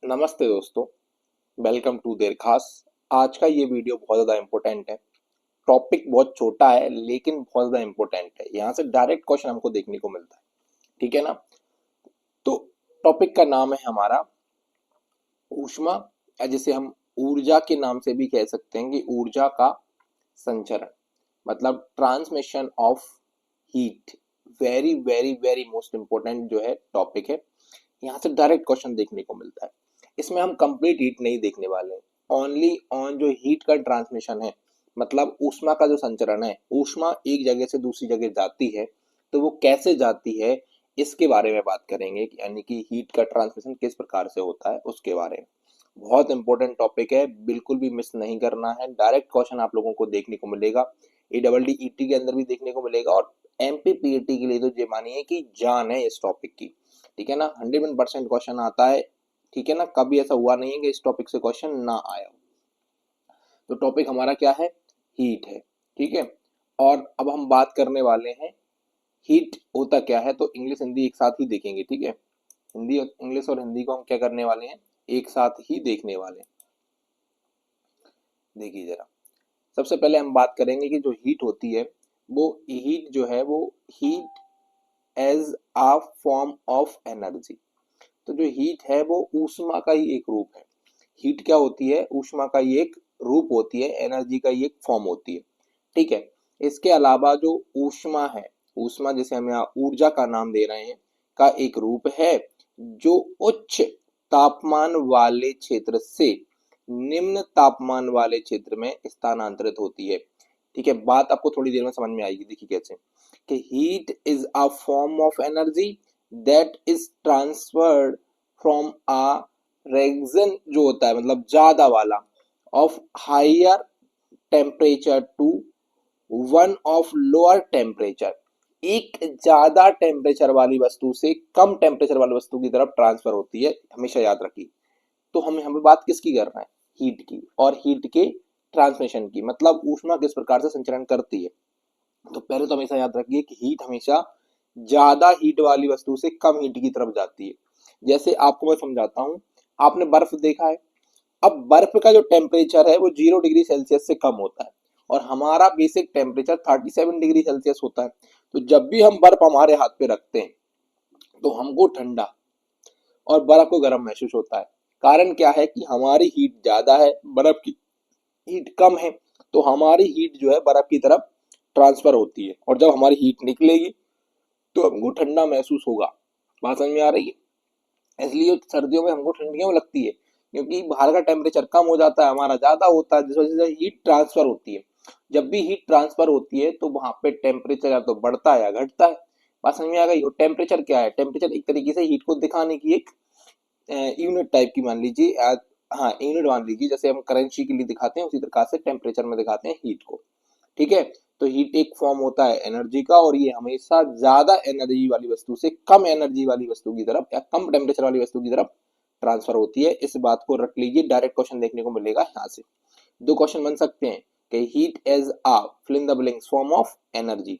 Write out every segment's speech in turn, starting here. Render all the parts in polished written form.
नमस्ते दोस्तों, welcome to देर खास। आज का ये वीडियो बहुत ज़्यादा इम्पोर्टेंट है। टॉपिक बहुत छोटा है लेकिन बहुत ज़्यादा इम्पोर्टेंट है। यहाँ से डायरेक्ट क्वेश्चन हमको देखने को मिलता है, ठीक है ना। तो टॉपिक का नाम है हमारा ऊष्मा, या जिसे हम ऊर्जा के नाम से भी कह सकते हैं कि ऊर्जा का संचरण, मतलब transmission of heat. Very very very most important जो है टॉपिक है। यहाँ से डायरेक्ट क्वेश्चन देखने को मिलता है। इसमें हम कंप्लीट हीट नहीं देखने वाले हैं, ओनली ऑन जो हीट का ट्रांसमिशन है, मतलब ऊष्मा का जो संचरण है। ऊष्मा एक जगह से दूसरी जगह जाती है तो वो कैसे जाती है, इसके बारे में बात करेंगे, यानी कि हीट का ट्रांसमिशन किस प्रकार से होता है उसके बारे में। बहुत इंपॉर्टेंट टॉपिक है, बिल्कुल भी मिस नहीं करना है। डायरेक्ट क्वेश्चन आप लोगों को देखने को मिलेगा, ADDET के अंदर भी देखने को मिलेगा, और MPPAT के लिए तो ये मानिए कि जान है इस टॉपिक की, ठीक है ना। 100% क्वेश्चन आता है, ठीक है ना। कभी ऐसा हुआ नहीं है कि इस टॉपिक से क्वेश्चन ना आया हो। तो टॉपिक हमारा क्या है, हीट है, ठीक है। और अब हम बात करने वाले हैं हीट होता क्या है। तो इंग्लिश हिंदी एक साथ ही देखेंगे, ठीक है। हिंदी इंग्लिश और हिंदी को हम क्या करने वाले हैं, एक साथ ही देखने वाले हैं। देखिए जरा, सबसे पहले हम बात करेंगे कि जो हीट होती है, वो हीट जो है वो heat as a form of energy. तो जो हीट है वो ऊष्मा का ही एक रूप है। हीट क्या होती है, ऊष्मा का ही एक रूप होती है, एनर्जी का ही एक फॉर्म होती है, ठीक है। इसके अलावा जो ऊष्मा है, ऊष्मा जिसे हम यहाँ ऊर्जा का नाम दे रहे हैं, का एक रूप है जो उच्च तापमान वाले क्षेत्र से निम्न तापमान वाले क्षेत्र में स्थानांतरित होती है, ठीक है। बात आपको थोड़ी देर में समझ में आएगी। देखिए कैसे, कि heat is a form of energy that is transferred from a region, जो होता है मतलब ज्यादा वाला, of higher temperature to one of lower temperature. एक ज्यादा टेम्परेचर वाली वस्तु से कम टेम्परेचर वाली वस्तु की तरफ ट्रांसफर होती है, हमेशा याद रखिए। तो हम यहाँ पे बात किसकी कर रहे हैं, हीट की, और हीट के ट्रांसमिशन की, मतलब ऊष्मा किस प्रकार से संचरण करती है। तो पहले तो हमेशा याद रखिए कि हीट हमेशा ज्यादा हीट वाली वस्तु से कम हीट की तरफ जाती है। जैसे आपको मैं समझाता हूँ, आपने बर्फ देखा है। अब बर्फ का जो टेम्परेचर है वो 0 डिग्री सेल्सियस से कम होता है, और हमारा बेसिक टेम्परेचर 37 डिग्री सेल्सियस होता है। तो जब भी हम बर्फ हमारे हाथ पे रखते हैं तो हमको ठंडा और बर्फ को गर्म महसूस होता है। कारण क्या है कि हमारी हीट ज्यादा है, बर्फ की हीट कम है। तो हमारी हीट जो है बर्फ की तरफ ट्रांसफर होती है, और जब हमारी हीट निकलेगी तो हमको ठंडा महसूस होगा। बात समझ में आ रही है। इसलिए सर्दियों में हमको ठंड क्यों लगती है, क्योंकि बाहर का टेम्परेचर कम हो जाता है, हमारा ज्यादा होता है, जिस वजह से हीट ट्रांसफर होती है। जब भी हीट ट्रांसफर होती है तो वहां पे टेम्परेचर या तो बढ़ता है या घटता है। बात समझ में आ गई। और टेम्परेचर क्या है, टेम्परेचर एक तरीके से हीट को दिखाने की एक यूनिट टाइप की मान लीजिए, हाँ यूनिट मान लीजिए, जैसे हम करेंसी के लिए दिखाते हैं उसी प्रकार से टेम्परेचर में दिखाते हैं हीट को, ठीक है। तो हीट एक फॉर्म होता है एनर्जी का, और ये हमेशा ज्यादा एनर्जी वाली वस्तु से कम एनर्जी वाली वस्तु की तरफ, या कम टेम्परेचर वाली वस्तु की तरफ ट्रांसफर होती है। इस बात को रख लीजिए, डायरेक्ट क्वेश्चन देखने को मिलेगा यहाँ से। दो क्वेश्चन बन सकते हैं कि heat as a fill in the blanks form of energy.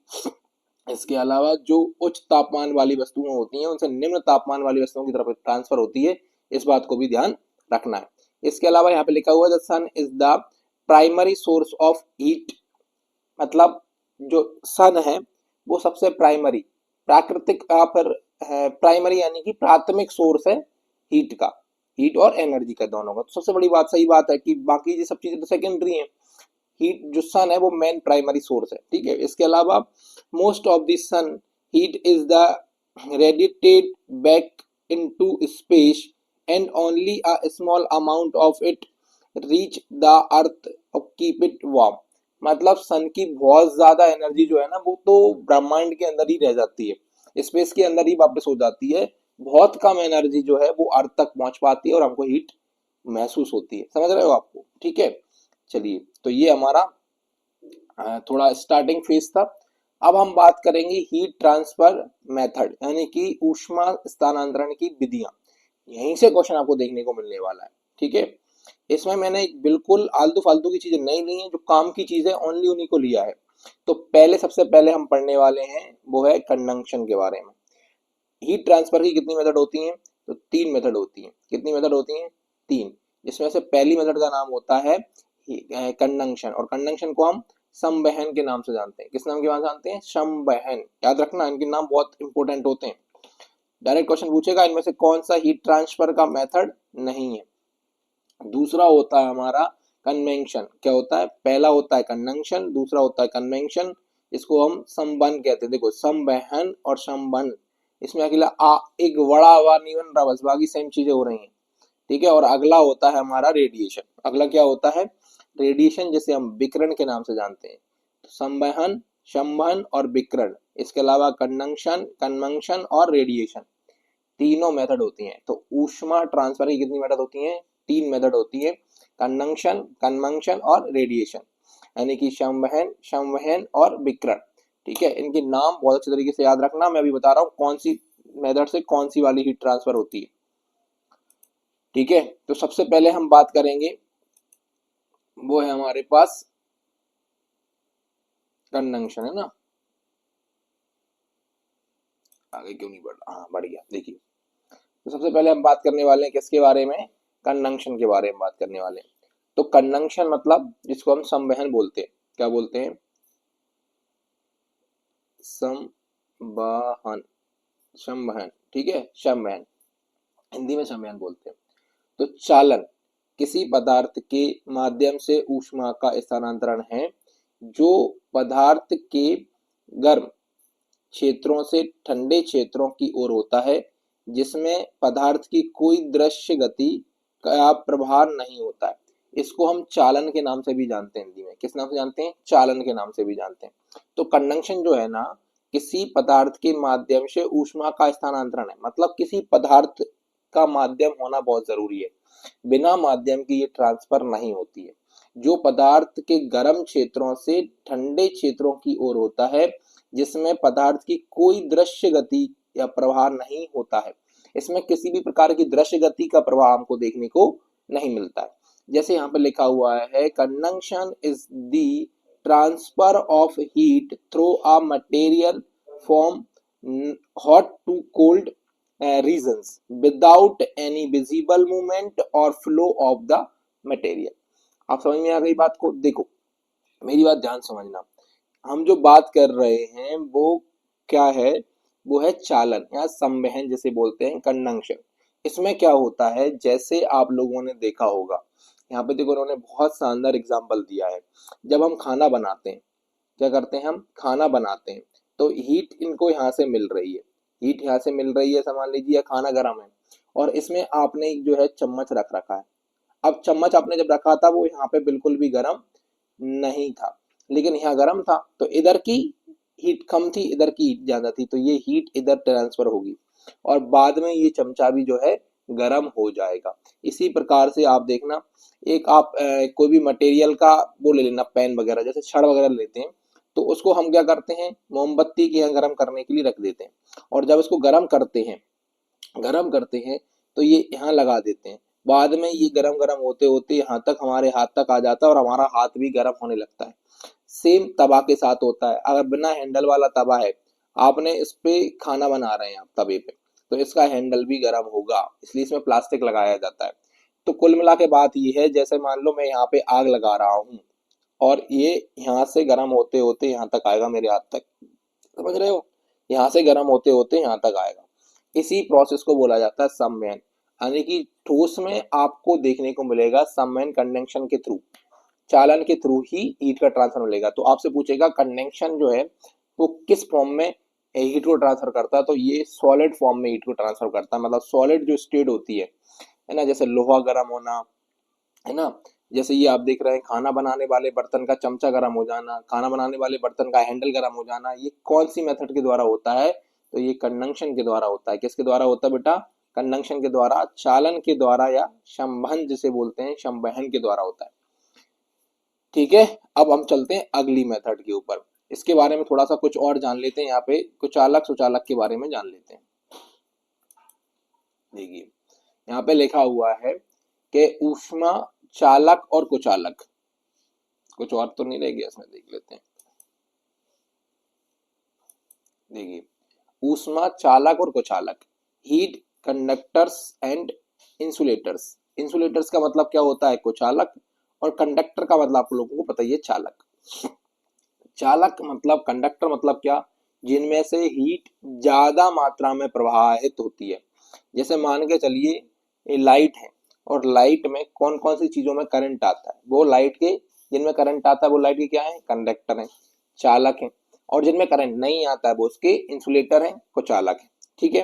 इसके अलावा जो उच्च तापमान वाली वस्तुएं होती हैं उनसे निम्न तापमान वाली वस्तुओं की तरफ ट्रांसफर होती है, इस बात को भी ध्यान रखना है। इसके अलावा यहाँ पे लिखा हुआ है the sun is the primary source of heat, मतलब जो सन है वो सबसे प्राइमरी, प्राकृतिक पर प्राइमरी यानी कि प्राथमिक सोर्स है हीट का, हीट और एनर्जी का दोनों का। तो सबसे बड़ी बात, सही बात है कि बाकी ये सब चीजें तो सेकेंडरी हैं। हीट जो सन है वो मेन प्राइमरी सोर्स है, ठीक है। इसके अलावा most of the sun heat is the radiated back into space and only a small amount of it reach the earth और कीप इट वार्म। मतलब सन की बहुत ज्यादा एनर्जी जो है ना वो तो ब्रह्मांड के अंदर ही रह जाती है, स्पेस के अंदर ही वापस हो जाती है। बहुत कम एनर्जी जो है वो अर्थ तक पहुंच पाती है और हमको हीट महसूस होती है। समझ रहे हो आपको, ठीक है। चलिए, तो ये हमारा थोड़ा स्टार्टिंग फेज था। अब हम बात करेंगे हीट ट्रांसफर मेथड, यानी कि ऊष्मा स्थानांतरण की विधियां। यहीं से क्वेश्चन आपको देखने को मिलने वाला है, ठीक है। इसमें मैंने बिल्कुल आलतू फालतू की चीजें नहीं ली हैं, जो काम की चीजें ओनली उन्हीं को लिया है। तो पहले सबसे पहले हम पढ़ने वाले हैं वो है कंडक्शन के बारे में। हीट ट्रांसफर की कितनी मेथड होती हैं, तो 3 मेथड होती हैं। कितनी मेथड होती हैं? 3। जिसमें से पहली मेथड का नाम होता है कंडक्शन, और कंडक्शन को हम संवहन के नाम से जानते हैं। किस नाम के नाम से जानते हैं? संवहन। याद रखना, इनके नाम बहुत इंपॉर्टेंट होते हैं। डायरेक्ट क्वेश्चन पूछेगा इनमें से कौन सा हीट ट्रांसफर का मेथड नहीं है। दूसरा होता है हमारा कन्वेंशन। क्या होता है? पहला होता है कंडक्शन, दूसरा होता है कन्वेंशन, इसको हम संबंध कहते हैं। देखो, संवहन और संबंध, इसमें अकेला एक बड़ा हुआ नहीं बन रहा, बस बाकी सेम चीजें हो रही हैं। ठीक है। और अगला होता है हमारा रेडिएशन। अगला क्या होता है? रेडिएशन, जिसे हम विकिरण के नाम से जानते हैं। तो संवहन, संवहन और विकिरण, इसके अलावा कंडक्शन, कन्वेंशन और रेडिएशन, तीनों मेथड होती हैं। तो ऊष्मा ट्रांसफर की कितनी मेथड होती हैं? 3 मेथड होती है, कंडक्शन, कन्वेंशन और रेडिएशन, यानी कि संवहन, संवहन और विकिरण। ठीक है। इनके नाम बहुत अच्छे तरीके से याद रखना। मैं अभी बता रहा हूँ कौन सी मेथड से कौन सी वाली हीट ट्रांसफर होती है। ठीक है। तो सबसे पहले हम बात करेंगे, वो है हमारे पास कंडक्शन, है ना। आगे क्यों नहीं बढ़ रहा? हाँ, बढ़ गया। देखिए, तो सबसे पहले हम बात करने वाले हैं किसके बारे में? कंडक्शन के बारे में बात करने वाले हैं। तो कंडक्शन मतलब जिसको हम संवहन बोलते हैं। क्या बोलते हैं? संवहन, संवहन। ठीक है, संवहन, हिंदी में संवहन बोलते हैं। तो चालन किसी पदार्थ के माध्यम से ऊष्मा का स्थानांतरण है जो पदार्थ के गर्म क्षेत्रों से ठंडे क्षेत्रों की ओर होता है, जिसमें पदार्थ की कोई दृश्य गति का प्रभाव नहीं होता है। इसको हम चालन के नाम से भी जानते हैं। हिंदी में किस नाम से जानते हैं? चालन के नाम से भी जानते हैं। तो कंडक्शन जो है ना, किसी पदार्थ के माध्यम से ऊष्मा का स्थानांतरण है, मतलब किसी पदार्थ का माध्यम होना बहुत जरूरी है। बिना माध्यम के ये ट्रांसफर नहीं होती है। जो पदार्थ के गर्म क्षेत्रों से ठंडे क्षेत्रों की ओर होता है, जिसमें पदार्थ की कोई दृश्य गति या प्रवाह नहीं होता है। इसमें किसी भी प्रकार की दृश्य गति का प्रवाह हमको देखने को नहीं मिलता है। जैसे यहाँ पे लिखा हुआ है, conduction is the transfer of heat through a material from hot to cold regions without any visible movement और फ्लो ऑफ द मटेरियल। आप समझ में आ गई बात को? देखो, मेरी बात ध्यान समझना। हम जो बात कर रहे हैं वो क्या है? वो है चालन या संवहन, जिसे बोलते हैं कंडक्शन। इसमें क्या होता है, जैसे आप लोगों ने देखा होगा, यहाँ पे देखो उन्होंने बहुत शानदार एग्जांपल दिया है। जब हम खाना बनाते हैं, क्या करते हैं? हम खाना बनाते हैं तो हीट इनको यहाँ से मिल रही है, हीट यहाँ से मिल रही है, समझ लीजिए, या खाना गर्म है, और इसमें आपने जो है चम्मच रख रखा है। अब चम्मच आपने जब रखा था वो यहाँ पे बिल्कुल भी गर्म नहीं था, लेकिन यहाँ गर्म था, तो इधर की हीट कम थी, इधर की हीट ज्यादा थी, तो ये हीट इधर ट्रांसफर होगी और बाद में ये चमचा भी जो है गर्म हो जाएगा। इसी प्रकार से आप देखना, एक आप कोई भी मटेरियल का वो ले लेना, पेन वगैरह, जैसे छड़ वगैरह लेते हैं, तो उसको हम क्या करते हैं? मोमबत्ती के यहाँ गर्म करने के लिए रख देते हैं, और जब इसको गर्म करते हैं तो ये यहाँ लगा देते हैं। बाद में ये गरम गरम होते होते यहाँ तक, हमारे हाथ तक आ जाता है, और हमारा हाथ भी गर्म होने लगता है। सेम तवा के साथ होता है। अगर बिना हैंडल वाला तवा है, आपने इस पे खाना बना रहे हैं आप तवे पे, तो इसका हैंडल भी गर्म होगा, इसलिए इसमें प्लास्टिक लगाया जाता है। तो कुल मिला के बात ये है, जैसे मान लो मैं यहाँ पे आग लगा रहा हूँ, और ये यहाँ से गर्म होते होते यहाँ तक आएगा, मेरे हाथ तक, समझ रहे हो? यहाँ से गर्म होते होते यहाँ तक आएगा। इसी प्रोसेस को बोला जाता है संवहन, यानी कि ठोस में आपको देखने को मिलेगा संवहन कंडक्शन के थ्रू, चालन के थ्रू ही हीट का ट्रांसफर मिलेगा। तो आपसे पूछेगा कंडक्शन जो है वो किस फॉर्म में हीट को ट्रांसफर करता है, तो ये सॉलिड फॉर्म में हीट को ट्रांसफर करता है। मतलब सॉलिड जो स्टेट होती है ना, जैसे लोहा गर्म होना, है ना, जैसे ये आप देख रहे हैं खाना बनाने वाले बर्तन का चमचा गर्म हो जाना, खाना बनाने वाले बर्तन का हैंडल गर्म हो जाना, ये कौन सी मेथड के द्वारा होता है? तो ये कंडक्शन के द्वारा होता है। किसके द्वारा होता है बेटा? कंडक्शन के द्वारा, चालन के द्वारा, या संवहन जिसे बोलते हैं, संवहन के द्वारा होता है। ठीक है। अब हम चलते हैं अगली मेथड के ऊपर, इसके बारे में थोड़ा सा कुछ और जान लेते हैं। यहाँ पे कुचालक सुचालक के बारे में जान लेते हैं। देखिए, यहाँ पे लिखा हुआ है कि ऊष्मा चालक और कुचालक, कुछ और तो नहीं रह गया इसमें, देख लेते हैं। देखिए, ऊष्मा चालक और कुचालक, heat conductors and insulators. Insulators का मतलब क्या होता है, कुचालक, और कंडक्टर का मतलब आप लोगों को पता ही है, चालक। चालक मतलब, कंडक्टर मतलब क्या, जिनमें से हीट ज्यादा मात्रा में प्रवाहित होती है। जैसे मान के चलिए ये लाइट है, और लाइट में कौन कौन सी चीजों में करंट आता है, वो लाइट के, जिनमें करंट आता है वो लाइट के क्या है, कंडक्टर है, चालक है। और जिनमें करंट नहीं आता है वो उसके इंसुलेटर है, कुचालक है। ठीक है,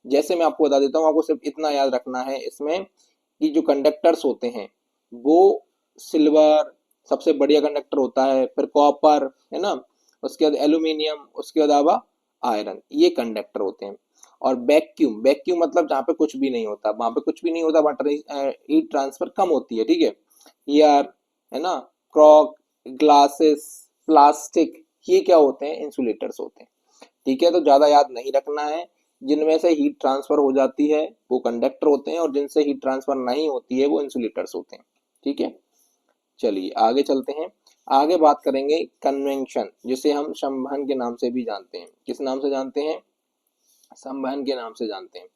जैसे मैं आपको बता देता हूँ, आपको सिर्फ इतना याद रखना है इसमें कि जो कंडक्टर्स होते हैं वो सिल्वर सबसे बढ़िया कंडक्टर होता है, फिर कॉपर है ना, उसके बाद एल्यूमिनियम, उसके अलावा आयरन, ये कंडक्टर होते हैं। और वैक्यूम, वैक्यूम मतलब जहाँ पे कुछ भी नहीं होता, वहां पे कुछ भी नहीं होता, वाटर हीट ट्रांसफर कम होती है। ठीक है, एयर है ना, क्रॉक, ग्लासेस, प्लास्टिक, ये क्या होते हैं, इंसुलेटर्स होते हैं। ठीक है, तो ज्यादा याद नहीं रखना है। जिनमें से हीट ट्रांसफर हो जाती है वो कंडक्टर होते हैं, और जिनसे हीट ट्रांसफर नहीं होती है वो इंसुलेटर्स होते हैं। ठीक है, चलिए आगे चलते हैं। आगे बात करेंगे कन्वेंशन, जिसे हम संवहन के नाम से भी जानते हैं। किस नाम से जानते हैं, संवहन के नाम से जानते हैं।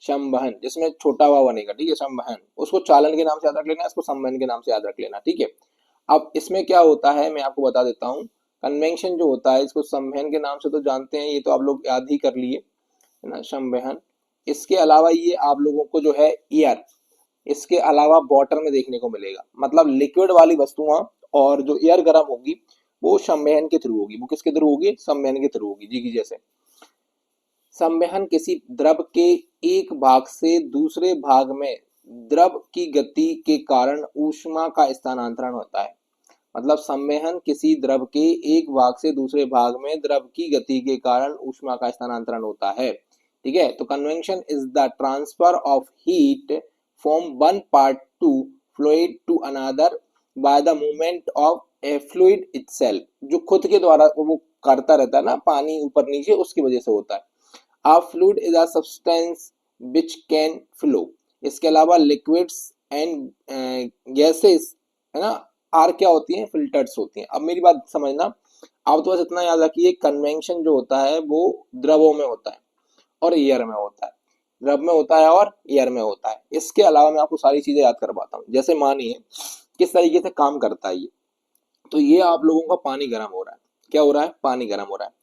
संवहन जिसमें छोटा हुआ बनेगा, ठीक है, संवहन, उसको चालन के नाम से याद रख लेना, इसको संवहन के नाम से याद रख लेना। ठीक है, अब इसमें क्या होता है मैं आपको बता देता हूँ। कन्वेंशन जो होता है, इसको संवहन के नाम से तो जानते हैं, ये तो आप लोग याद ही कर लिए है ना, संवहन। इसके अलावा ये आप लोगों को जो है एयर, इसके अलावा वाटर में देखने को मिलेगा, मतलब लिक्विड वाली वस्तुआं, और जो एयर गर्म होगी वो संवहन के थ्रू होगी। वो किसके थ्रू होगी, संवहन के थ्रू होगी जी की। जैसे संवहन किसी द्रव के एक भाग से दूसरे भाग में द्रव की गति के कारण ऊष्मा का स्थानांतरण होता है। मतलब संवहन किसी द्रव के एक भाग से दूसरे भाग में द्रव की गति के कारण ऊष्मा का स्थानांतरण होता है। ठीक है, तो convection is the transfer of heat from one part to fluid to another by the movement of a fluid itself. जो खुद के द्वारा वो करता रहता है ना, पानी ऊपर नीचे, उसकी वजह से होता है। A fluid is a substance which can flow। इसके अलावा लिक्विड्स एंड गैसेस है ना, आर क्या होती हैं, फिल्टर्स होती हैं। अब मेरी बात समझना, आप तो बस इतना याद रखिए, कन्वेक्शन जो होता है वो द्रवों में होता है और एयर में होता है। द्रव में होता है और एयर में होता है। इसके अलावा मैं आपको सारी चीजें याद करवाता हूँ। जैसे मानिए किस तरीके से काम करता है ये, तो ये आप लोगों का पानी गर्म हो रहा है। क्या हो रहा है, पानी गर्म हो रहा है।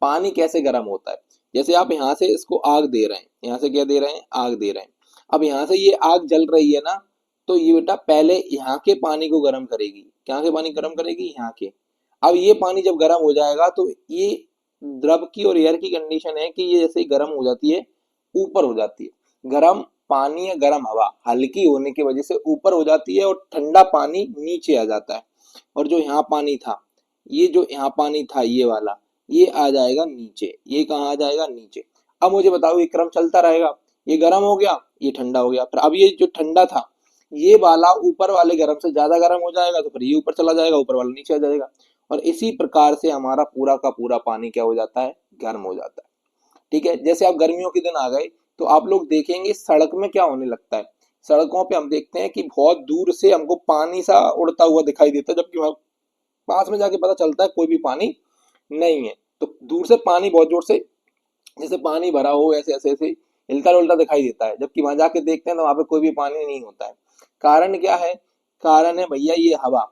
पानी कैसे गर्म होता है, जैसे आप यहाँ से इसको आग दे रहे हैं, यहाँ से क्या दे रहे हैं, आग दे रहे हैं। अब यहाँ से ये आग जल रही है ना, तो ये बेटा पहले यहाँ के पानी को गर्म करेगी। क्या के पानी गर्म करेगी, यहाँ के। अब ये पानी जब गर्म हो जाएगा तो ये द्रव की और एयर की कंडीशन है कि ये जैसे ही गर्म हो जाती है ऊपर हो जाती है। गर्म पानी या गर्म हवा हल्की होने की वजह से ऊपर हो जाती है, और ठंडा पानी नीचे आ जाता है। और जो यहाँ पानी था, ये जो यहाँ पानी था ये वाला, ये आ जाएगा नीचे। ये कहाँ आ जाएगा, नीचे। अब मुझे बताओ, ये क्रम चलता रहेगा, ये गर्म हो गया, ये ठंडा हो गया, फिर अब ये जो ठंडा था ये वाला ऊपर वाले गर्म से ज्यादा गर्म हो जाएगा, तो फिर ये ऊपर चला जाएगा, ऊपर वाला नीचे आ जाएगा। और इसी प्रकार से हमारा पूरा का पूरा पानी क्या हो जाता है, गर्म हो जाता है। ठीक है, जैसे अब गर्मियों के दिन आ गए तो आप लोग देखेंगे सड़क में क्या होने लगता है। सड़कों पे हम देखते हैं कि बहुत दूर से हमको पानी सा उड़ता हुआ दिखाई देता है, जबकि वहां पास में जाके पता चलता है कोई भी पानी नहीं है। तो दूर से पानी बहुत जोर से, जैसे पानी भरा हो, ऐसे ऐसे ऐसे हिलता डुलता दिखाई देता है, जबकि वहां जाके देखते हैं तो वहां पे कोई भी पानी नहीं होता है। कारण क्या है, कारण है भैया ये हवा।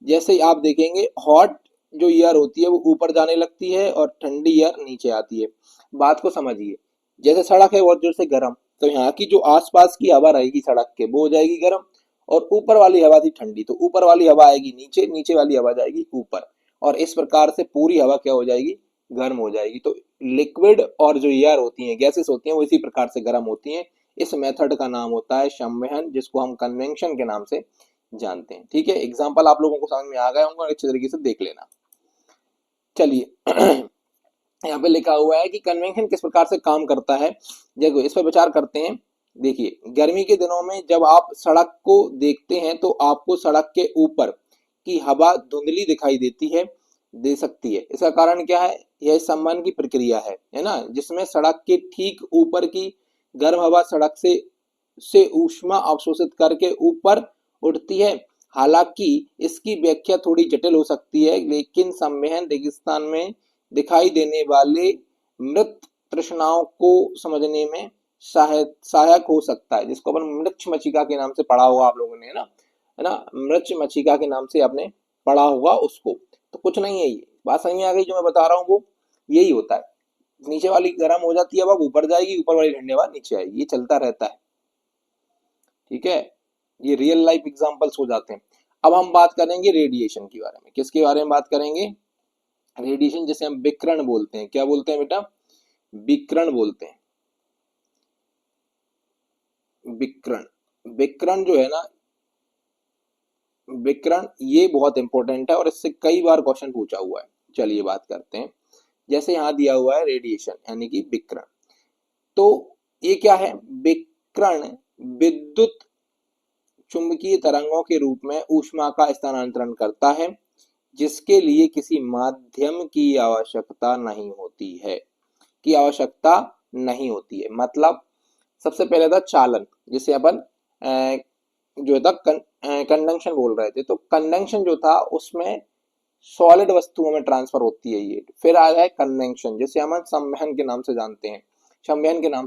जैसे आप देखेंगे हॉट जो एयर होती है वो ऊपर जाने लगती है और ठंडी एयर नीचे आती है। बात को समझिए, जैसे सड़क है बहुत जोर से गर्म, तो यहाँ की जो आसपास की हवा रहेगी सड़क के, वो हो जाएगी गर्म। और ऊपर वाली हवा थी ठंडी, तो ऊपर वाली हवा आएगी नीचे, नीचे वाली हवा जाएगी ऊपर। और इस प्रकार से पूरी हवा क्या हो जाएगी, गर्म हो जाएगी। तो लिक्विड और जो एयर होती हैं, गैसेस होती हैं, वो इसी प्रकार से गर्म होती हैं। इस मेथड का नाम होता है संवहन, जिसको हम कन्वेक्शन के नाम से जानते हैं। ठीक है, एग्जाम्पल आप लोगों को समझ में आ गए होंगे, अच्छे तरीके से देख लेना। चलिए यहाँ पे लिखा हुआ है कि कन्वेक्शन किस प्रकार से काम करता है, देखो इस पर विचार करते हैं। देखिए, गर्मी के दिनों में जब आप सड़क को देखते हैं तो आपको सड़क के ऊपर की हवा धुंधली दिखाई देती है, दे सकती है। इसका कारण क्या है, यह संवहन की प्रक्रिया है ना, जिसमें सड़क के ठीक ऊपर की गर्म हवा सड़क से ऊष्मा अवशोषित करके ऊपर उठती है। हालांकि इसकी व्याख्या थोड़ी जटिल हो सकती है, लेकिन संवहन रेगिस्तान में दिखाई देने वाले मृत तृष्णाओं को समझने में सहायक हो सकता है, जिसको अपन मृक्ष मक्षिका के नाम से पढ़ा होगा आप लोगों ने, है ना, मृक्ष मक्षिका के नाम से आपने पढ़ा होगा उसको। तो कुछ नहीं है, ये बात समझ में आ गई जो मैं बता रहा हूँ, वो यही होता है। नीचे वाली गर्म हो जाती है, अब ऊपर जाएगी, ऊपर वाली ठंडे बाद नीचे आएगी, ये चलता रहता है, ठीक है। ये रियल लाइफ एग्जांपल्स हो जाते हैं। अब हम बात करेंगे रेडिएशन के बारे में। किसके बारे में बात करेंगे? रेडिएशन, जिसे हम विकिरण बोलते हैं। क्या बोलते हैं बेटा? विकिरण बोलते हैं। विकिरण, विकिरण जो है ना, विकिरण ये बहुत इंपॉर्टेंट है और इससे कई बार क्वेश्चन पूछा हुआ है। चलिए बात करते हैं। जैसे यहाँ दिया हुआ है रेडिएशन यानी कि विकिरण, तो ये क्या है? विकिरण विद्युत चुंबकीय तरंगों के रूप में ऊष्मा का स्थानांतरण करता है, जिसके लिए किसी माध्यम की आवश्यकता नहीं होती है, मतलब सबसे पहले था चालन, जिसे अपन जो था कंडक्शन बोल रहे थे। तो कंडक्शन जो था उसमें सॉलिड वस्तुओं में ट्रांसफर होती है ये। फिर आया है कन्वेंशन, जिसे हम संवहन के नाम से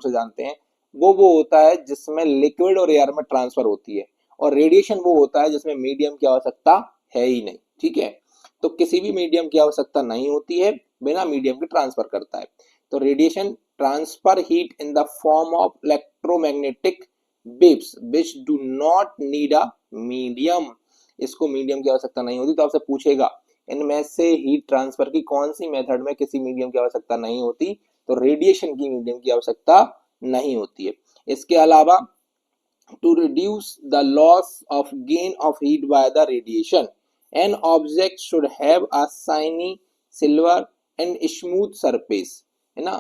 जानते हैं। वो होता है जिसमें लिक्विड और एयर में ट्रांसफर होती है। और रेडिएशन वो होता है जिसमें मीडियम की आवश्यकता है ही नहीं, ठीक है। तो किसी भी मीडियम की आवश्यकता नहीं होती है, बिना मीडियम के ट्रांसफर करता है। तो radiation transfer heat in the form of electromagnetic waves which do not need a medium. इसको मीडियम की आवश्यकता नहीं होती। तो आपसे पूछेगा इनमें से हीट ट्रांसफर की कौन सी मेथड में किसी मीडियम की आवश्यकता नहीं होती? तो रेडिएशन की मीडियम की आवश्यकता नहीं होती है। इसके अलावा to reduce the loss of gain of heat by the radiation, an object should have a shiny silver and smooth surface, है ना।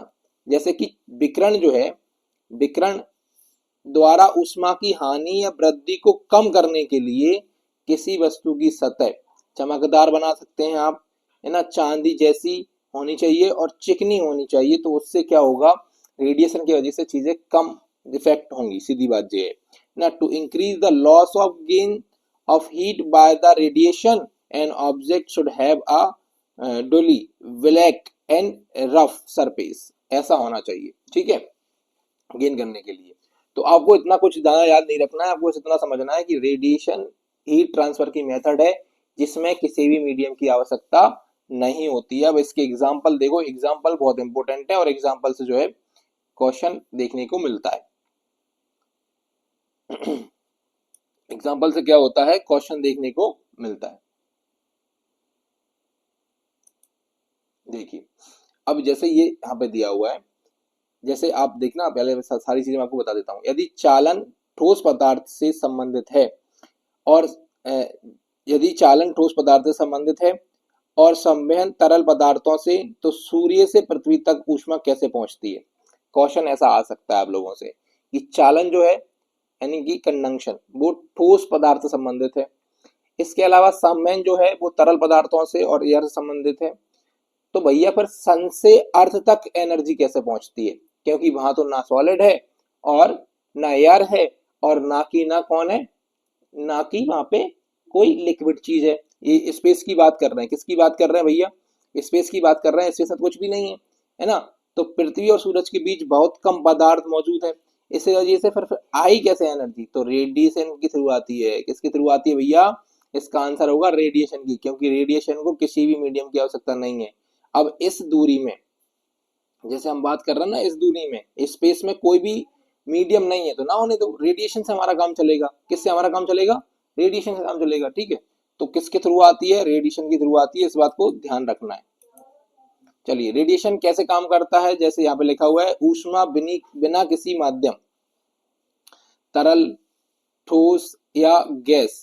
जैसे कि विकिरण जो है, विकिरण द्वारा ऊष्मा की हानि या वृद्धि को कम करने के लिए किसी वस्तु की सतह चमकदार बना सकते हैं आप, है ना। चांदी जैसी होनी चाहिए और चिकनी होनी चाहिए, तो उससे क्या होगा? रेडिएशन की वजह से चीजें कम डिफेक्ट होंगी, सीधी बात ये है ना। To increase the loss of gain of heat by the radiation, an object should have a duly black and rough surface, ऐसा होना चाहिए, ठीक है, गेन करने के लिए। तो आपको इतना कुछ ज्यादा याद नहीं रखना है, आपको इतना समझना है कि रेडिएशन हीट ट्रांसफर की मेथड है जिसमें किसी भी मीडियम की आवश्यकता नहीं होती है। अब इसके एग्जाम्पल देखो, एग्जाम्पल बहुत इंपॉर्टेंट है और एग्जाम्पल से जो है क्वेश्चन देखने को मिलता है। एग्जाम्पल से क्या होता है? क्वेश्चन देखने को मिलता है। देखिए, अब जैसे ये यहाँ पे दिया हुआ है, जैसे आप देखना, पहले सारी चीजें मैं आपको बता देता हूँ। यदि चालन ठोस पदार्थ से संबंधित है और और संवहन तरल पदार्थों से, तो सूर्य से पृथ्वी तक ऊष्मा कैसे पहुंचती है? क्वेश्चन ऐसा आ सकता है आप लोगों से कि चालन जो है यानी कि कंडक्शन, वो ठोस पदार्थ से संबंधित है। इसके अलावा संवहन जो है वो तरल पदार्थों से और एयर से संबंधित है। तो भैया फिर सन से अर्थ तक एनर्जी कैसे पहुंचती है? क्योंकि वहां तो ना सॉलिड है और ना एयर है और ना कौन है, ना कि वहां पे कोई लिक्विड चीज है। ये स्पेस की बात कर रहे हैं। किसकी बात कर रहे हैं भैया? स्पेस की बात कर रहे हैं। स्पेस में कुछ भी नहीं है ना। तो पृथ्वी और सूरज के बीच बहुत कम पदार्थ मौजूद है। इस वजह से फिर आई कैसे एनर्जी? तो रेडिएशन के थ्रू आती है। किसके थ्रू आती है भैया? इसका आंसर होगा रेडिएशन की, क्योंकि रेडिएशन को किसी भी मीडियम की आवश्यकता नहीं है। अब इस दूरी में, जैसे हम बात कर रहे हैं ना, इस दूरी में स्पेस में कोई भी मीडियम नहीं है, तो ना होने दो, रेडिएशन से हमारा काम चलेगा। किससे हमारा काम चलेगा? रेडिएशन से काम चलेगा, ठीक है। तो किसके थ्रू आती है? रेडिएशन के थ्रू आती है, इस बात को ध्यान रखना है। चलिए, रेडिएशन कैसे काम करता है? जैसे यहाँ पे लिखा हुआ है, ऊष्मा बिना किसी माध्यम, तरल, ठोस या गैस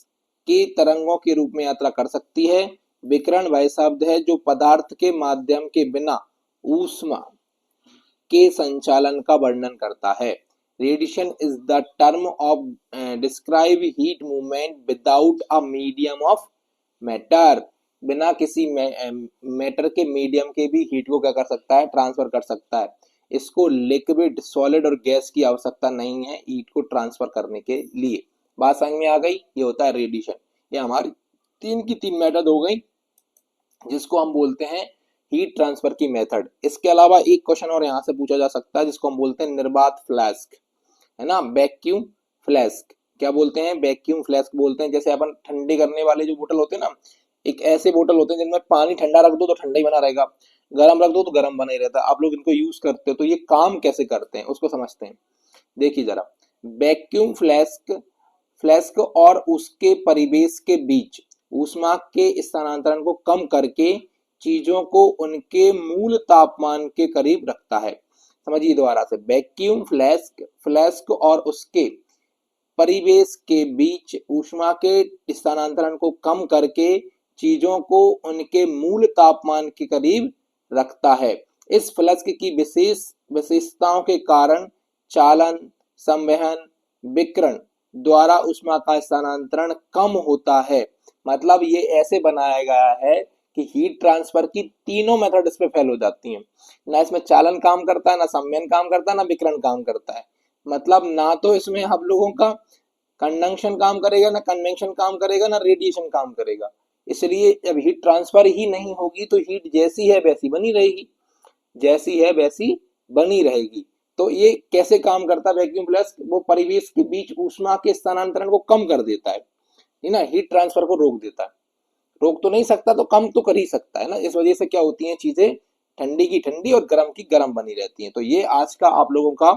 के तरंगों के रूप में यात्रा कर सकती है। विकिरण वह शब्द है जो पदार्थ के माध्यम के बिना ऊष्मा के संचालन का वर्णन करता है। Radiation is the term of describe heat movement without a medium of matter. बिना किसी मैटर के मीडियम के भी हीट को क्या कर सकता है? ट्रांसफर कर सकता है। इसको लिक्विड, सॉलिड और गैस की आवश्यकता नहीं है हीट को ट्रांसफर करने के लिए। बात समझ में आ गई? ये होता है रेडिएशन। ये हमारी तीन की तीन मेथड हो गई जिसको हम बोलते हैं हीट ट्रांसफर की मेथड। इसके अलावा एक क्वेश्चन और यहाँ से पूछा जा सकता है जिसको हम बोलते हैं निर्वात फ्लास्क। है ना, वैक्यूम फ्लास्क। क्या बोलते हैं, वैक्यूम फ्लास्क बोलते हैं। जैसे अपन ठंडे करने वाले जो बोतल होते हैं ना, एक ऐसे बोतल होते हैं जिनमें पानी ठंडा रख दो तो ठंडा ही बना रहेगा, गर्म रख दो तो गर्म बना ही रहता है। आप लोग इनको यूज करते हो, तो ये काम कैसे करते हैं उसको समझते हैं। देखिए जरा, वैक्यूम फ्लास्क फ्लास्क और उसके परिवेश के बीच ऊष्मा के स्थानांतरण को कम करके चीजों को उनके मूल तापमान के करीब रखता है। समझिए दोबारा से, वैक्यूम फ्लास्क फ्लास्क और उसके परिवेश के बीच ऊष्मा के स्थानांतरण को कम करके चीजों को उनके मूल तापमान के करीब रखता है। इस फ्लास्क की विशेष विशेषताओं के कारण चालन, संवहन, विकिरण द्वारा ऊष्मा का स्थानांतरण कम होता है। मतलब ये ऐसे बनाया गया है कि हीट ट्रांसफर की तीनों मेथड इस पे फेल हो जाती हैं। ना इसमें चालन काम करता है, ना संवहन काम करता है, ना विकिरण काम करता है। मतलब ना तो इसमें हम लोगों का कंडक्शन काम करेगा, ना कन्वेक्शन काम करेगा, ना रेडिएशन काम करेगा। इसलिए जब हीट ट्रांसफर ही नहीं होगी तो हीट जैसी है वैसी बनी रहेगी, जैसी है वैसी बनी रहेगी। तो ये कैसे काम करता है वैक्यूम फ्लास्क, वो परिवेश के बीच ऊष्मा के स्थानांतरण को कम कर देता है ना, हीट ट्रांसफर को रोक देता है। रोक तो नहीं सकता तो कम तो कर ही सकता है ना। इस वजह से क्या होती है, चीजें ठंडी की ठंडी और गर्म की गर्म बनी रहती हैं। तो ये आज का आप लोगों का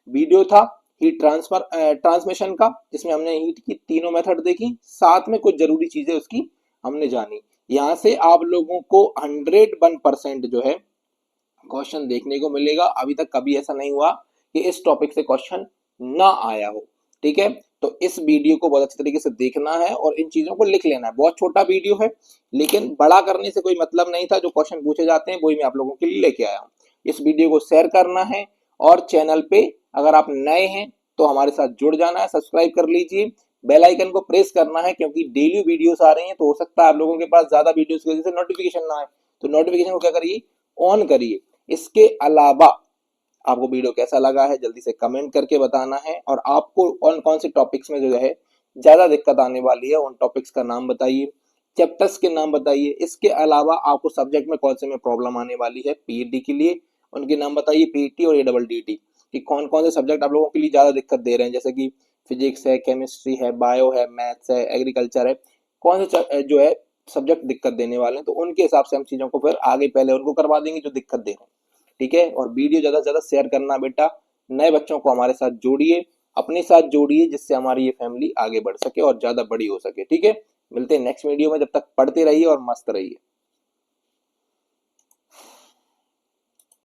वीडियो था हीट ट्रांसफर ट्रांसमिशन का, जिसमें हमने हीट की तीनों मेथड देखी, साथ में कुछ जरूरी चीजें उसकी हमने जानी। यहाँ से आप लोगों को 101% जो है क्वेश्चन देखने को मिलेगा। अभी तक कभी ऐसा नहीं हुआ कि इस टॉपिक से क्वेश्चन ना आया हो। ठीक है, तो इस वीडियो को बहुत अच्छी तरीके से देखना है और इन चीजों को लिख लेना है। बहुत छोटा वीडियो है, लेकिन बड़ा करने से कोई मतलब नहीं था। जो क्वेश्चन पूछे जाते हैं वही मैं आप लोगों के लिए लेके आया हूँ। इस वीडियो को शेयर करना है और चैनल पे अगर आप नए हैं तो हमारे साथ जुड़ जाना है, सब्सक्राइब कर लीजिए, बेल आइकन को प्रेस करना है, क्योंकि डेली वीडियोस आ रही हैं तो हो सकता है आप लोगों के पास ज्यादा वीडियोस की वजह से नोटिफिकेशन ना आए। तो नोटिफिकेशन को क्या करिए, ऑन करिए। इसके अलावा आपको वीडियो कैसा लगा है जल्दी से कमेंट करके बताना है, और आपको कौन कौन से टॉपिक्स में जो है ज्यादा दिक्कत आने वाली है उन टॉपिक्स का नाम बताइए, चैप्टर्स के नाम बताइए। इसके अलावा आपको सब्जेक्ट में कौन से में प्रॉब्लम आने वाली है पीईटी के लिए, उनके नाम बताइए, पीईटी और एडबलडीटी कि कौन कौन से सब्जेक्ट आप लोगों के लिए ज्यादा दिक्कत दे रहे हैं, जैसे कि फिजिक्स है, केमिस्ट्री है, बायो है, मैथ्स है, एग्रीकल्चर है, कौन से जो है सब्जेक्ट दिक्कत देने वाले हैं। तो उनके हिसाब से हम चीजों को फिर आगे पहले उनको करवा देंगे जो दिक्कत दे रहे हैं। ठीक है, और वीडियो ज्यादा से ज्यादा शेयर करना बेटा। नए बच्चों को हमारे साथ जोड़िए, अपने साथ जोड़िए, जिससे हमारी ये फैमिली आगे बढ़ सके और ज्यादा बड़ी हो सके। ठीक है, मिलते हैं नेक्स्ट वीडियो में, जब तक पढ़ते रहिए और मस्त रहिए।